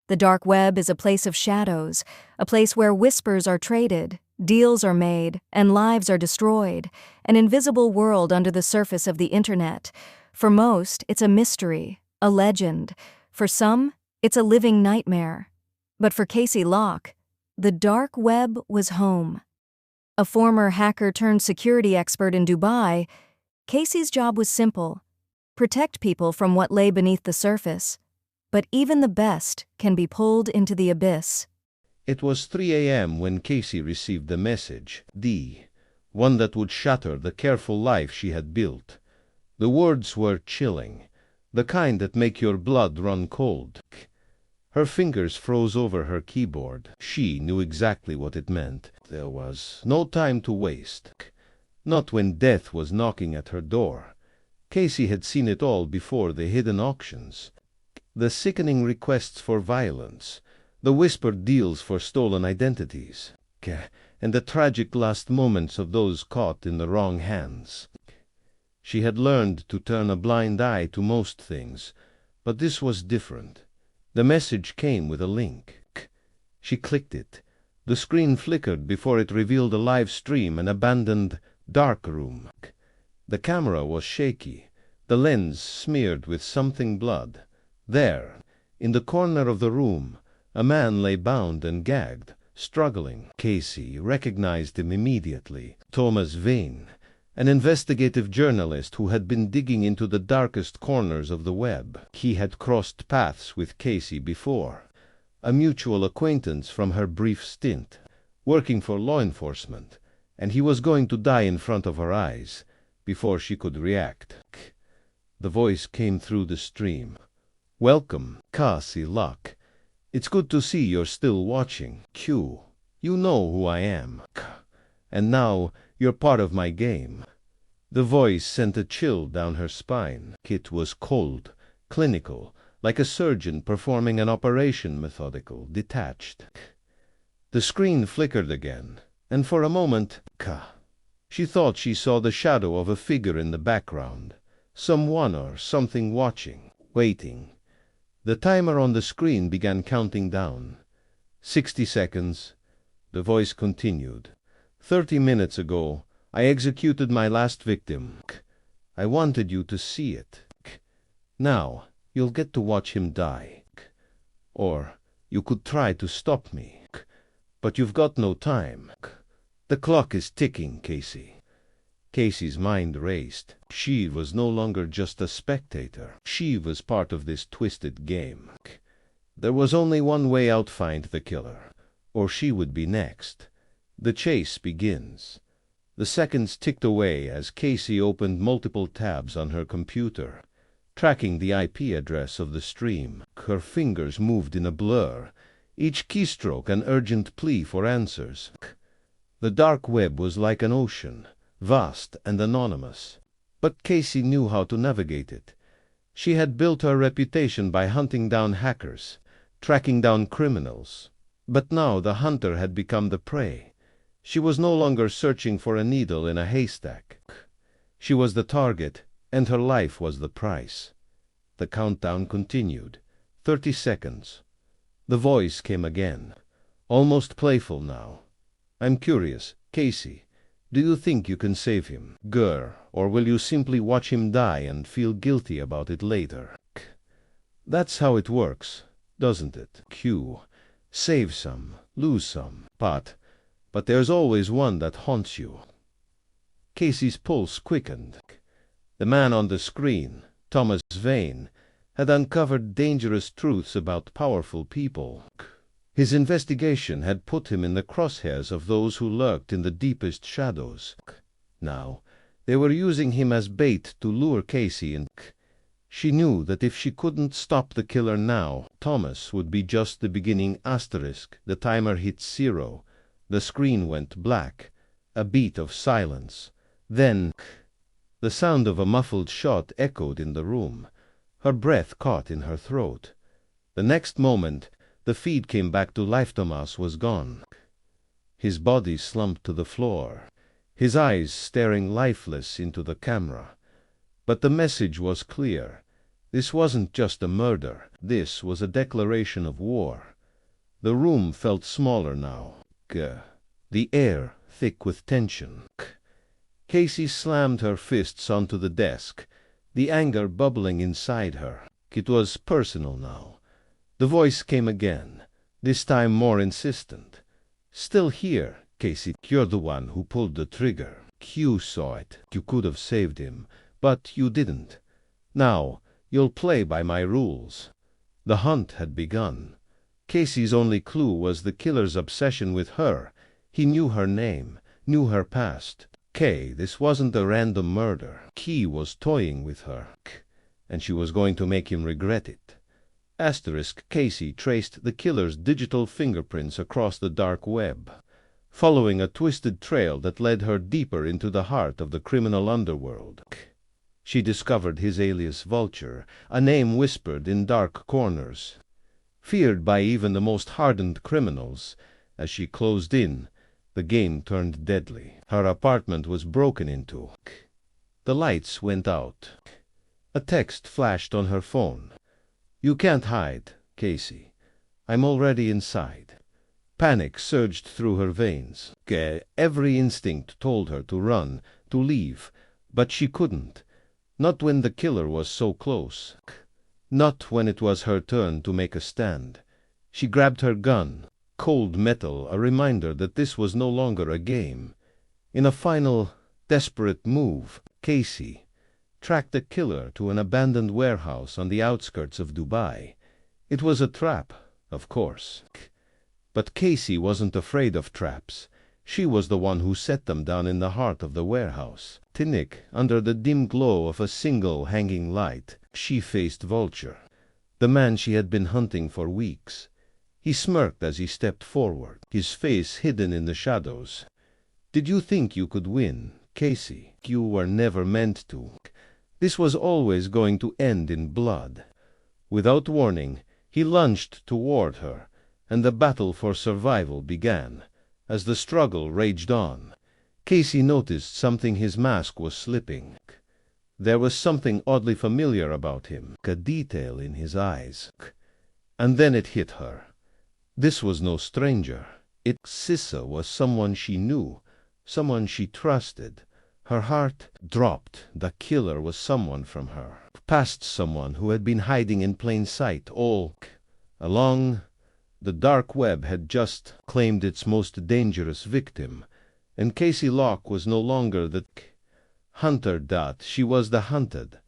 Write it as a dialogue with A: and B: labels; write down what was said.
A: The dark web is a place of shadows, a place where whispers are traded, deals are made, and lives are destroyed, an invisible world under the surface of the internet. For most, it's a mystery, a legend. For some, it's a living nightmare. But for Casey Locke, the dark web was home. A former hacker-turned-security expert in Dubai, Casey's job was simple: protect people from what lay beneath the surface. But even the best can be pulled into the abyss.
B: It was 3 a.m. when Casey received the message, one that would shatter the careful life she had built. The words were chilling, the kind that make your blood run cold. Her fingers froze over her keyboard. She knew exactly what it meant. There was no time to waste. Not when death was knocking at her door. Casey had seen it all before: the hidden auctions, the sickening requests for violence, the whispered deals for stolen identities, and the tragic last moments of those caught in the wrong hands. She had learned to turn a blind eye to most things, but this was different. The message came with a link. She clicked it. The screen flickered before it revealed a live stream, an abandoned dark room. The camera was shaky, the lens smeared with something blood. There, in the corner of the room, a man lay bound and gagged, struggling. Casey recognized him immediately. Thomas Vane, an investigative journalist who had been digging into the darkest corners of the web. He had crossed paths with Casey before, a mutual acquaintance from her brief stint, working for law enforcement, and he was going to die in front of her eyes before she could react. The voice came through the stream. "Welcome, Casey Locke. It's good to see you're still watching. Q, you know who I am. And now you're part of my game." The voice sent a chill down her spine. It was cold, clinical, like a surgeon performing an operation, methodical, detached. The screen flickered again, and for a moment, she thought she saw the shadow of a figure in the background. Someone or something watching, waiting. The timer on the screen began counting down. 60 seconds. The voice continued. 30 minutes ago, I executed my last victim. I wanted you to see it. Now, you'll get to watch him die. Or, you could try to stop me. But you've got no time. The clock is ticking, Casey. Casey's mind raced. She was no longer just a spectator. She was part of this twisted game. There was only one way out: find the killer, or she would be next. The chase begins. The seconds ticked away as Casey opened multiple tabs on her computer, tracking the IP address of the stream. Her fingers moved in a blur, each keystroke an urgent plea for answers. The dark web was like an ocean, vast and anonymous, but Casey knew how to navigate it. She had built her reputation by hunting down hackers, tracking down criminals. But now the hunter had become the prey. She was no longer searching for a needle in a haystack. She was the target, and her life was the price. The countdown continued. 30 seconds. The voice came again, almost playful now. "I'm curious, Casey. Do you think you can save him, or will you simply watch him die and feel guilty about it later?" That's how it works, doesn't it? Q. Save some, lose some, but there's always one that haunts you. Casey's pulse quickened. The man on the screen, Thomas Vane, had uncovered dangerous truths about powerful people. His investigation had put him in the crosshairs of those who lurked in the deepest shadows. Now, they were using him as bait to lure Casey in. She knew that if she couldn't stop the killer now, Thomas would be just the beginning asterisk. The timer hit 0. The screen went black. A beat of silence. Then, the sound of a muffled shot echoed in the room. Her breath caught in her throat. The next moment, the feed came back to life. Thomas was gone. His body slumped to the floor, his eyes staring lifeless into the camera. But the message was clear. This wasn't just a murder. This was a declaration of war. The room felt smaller now. The air thick with tension. Casey slammed her fists onto the desk, the anger bubbling inside her. It was personal now. The voice came again, this time more insistent. "Still here, Casey. You're the one who pulled the trigger. You saw it. You could have saved him, but you didn't. Now, you'll play by my rules." The hunt had begun. Casey's only clue was the killer's obsession with her. He knew her name, knew her past. This wasn't a random murder. He was toying with her, and she was going to make him regret it. Casey traced the killer's digital fingerprints across the dark web, following a twisted trail that led her deeper into the heart of the criminal underworld. She discovered his alias Vulture, a name whispered in dark corners, feared by even the most hardened criminals. As she closed in, the game turned deadly. Her apartment was broken into. The lights went out. A text flashed on her phone. "You can't hide, Casey. I'm already inside." Panic surged through her veins. Every instinct told her to run, to leave, but she couldn't. Not when the killer was so close. Not when it was her turn to make a stand. She grabbed her gun, cold metal, a reminder that this was no longer a game. In a final, desperate move, Casey tracked the killer to an abandoned warehouse on the outskirts of Dubai. It was a trap, of course. But Casey wasn't afraid of traps. She was the one who set them down in the heart of the warehouse. Under the dim glow of a single hanging light, she faced Vulture, the man she had been hunting for weeks. He smirked as he stepped forward, his face hidden in the shadows. "Did you think you could win, Casey? You were never meant to. This was always going to end in blood." Without warning, he lunged toward her, and the battle for survival began. As the struggle raged on, Casey noticed something. His mask was slipping. There was something oddly familiar about him, a detail in his eyes. And then it hit her. This was no stranger. Sissa was someone she knew, someone she trusted. Her heart dropped. The killer was someone from her past, someone who had been hiding in plain sight all along. The dark web had just claimed its most dangerous victim, and Casey Locke was no longer the hunter. She was the hunted.